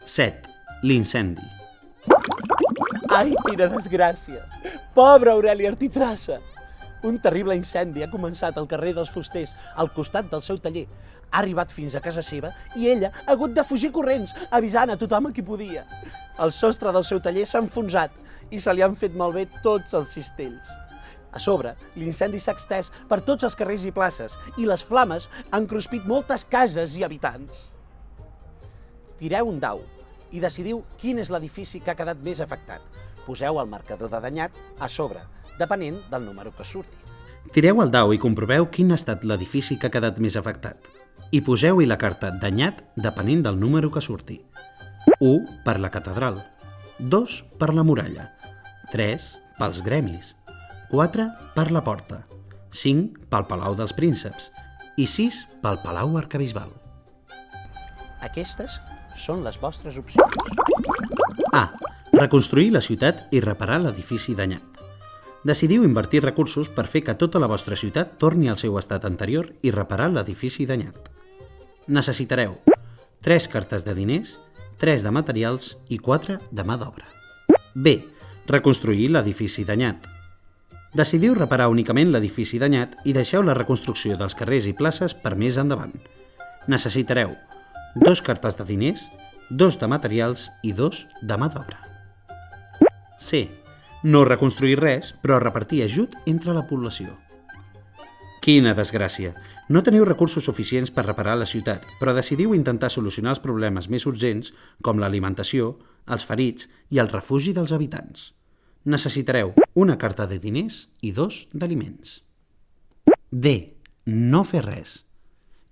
7. L'incendi. Ai, quina desgràcia! Pobra Aurelia Artitrassa! Un terrible incendi ha començat al carrer dels Fusters, al costat del seu taller. Ha arribat fins a casa seva i ella ha hagut de fugir corrents, avisant a tothom a qui podia. El sostre del seu taller s'ha enfonsat i se li han fet malbé tots els cistells. A sobre, l'incendi s'ha extès per tots els carrers i places i les flames han cruspit moltes cases i habitants. Tireu un dau i decidiu quin és l'edifici que ha quedat més afectat. Poseu el marcador de danyat a sobre, depenent del número que surti. Tireu el dau i comproveu quin ha estat l'edifici que ha quedat més afectat. I poseu-hi la carta danyat depenent del número que surti. 1 per la catedral, 2 per la muralla, 3 pels gremis, 4 per la porta, 5 pel Palau dels Prínceps i 6 pel Palau Arquebisbal. Aquestes són les vostres opcions. A. Reconstruir la ciutat i reparar l'edifici danyat. Decidiu invertir recursos per fer que tota la vostra ciutat torni al seu estat anterior i reparar l'edifici danyat. Necessitareu 3 cartes de diners, 3 de materials i 4 de mà d'obra. B. Reconstruir l'edifici danyat. Decidiu reparar únicament l'edifici danyat i deixeu la reconstrucció dels carrers i places per més endavant. Necessitareu 2 cartes de diners, 2 de materials i 2 de mà d'obra. C. No reconstruir res, però repartir ajut entre la població. Quina desgràcia! No teniu recursos suficients per reparar la ciutat, però decidiu intentar solucionar els problemes més urgents, com l'alimentació, els ferits i el refugi dels habitants. Necessitareu una carta de diners i 2 d'aliments. D. No fer res.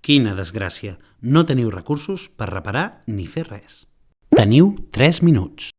Quina desgràcia! No teniu recursos per reparar ni fer res. Teniu 3 minuts.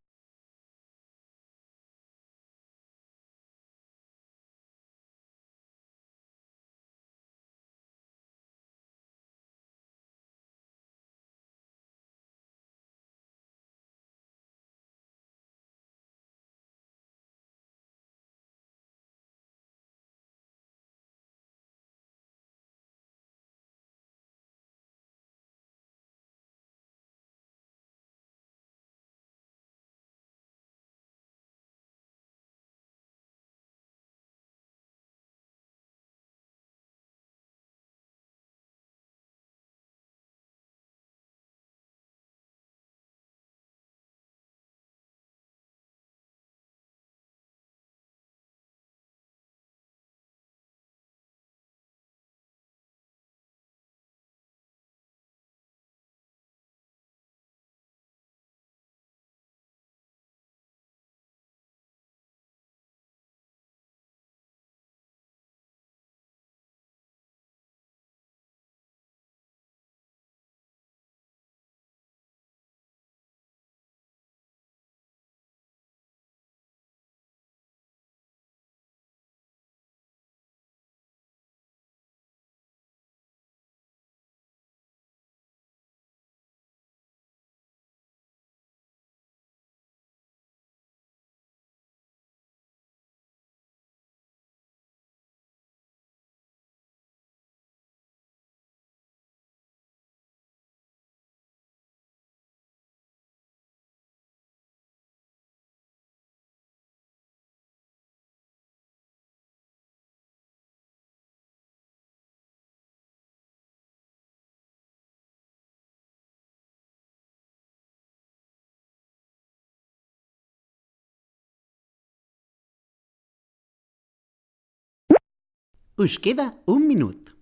Us queda 1 minut.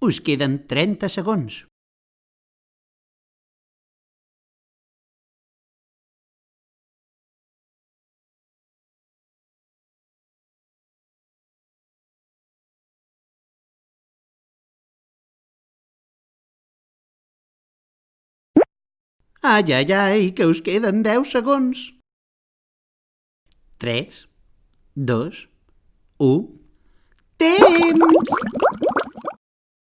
Us queden 30 segons. Ai, ai, ai, que us queden 10 segons. 3, 2, 1... Temps!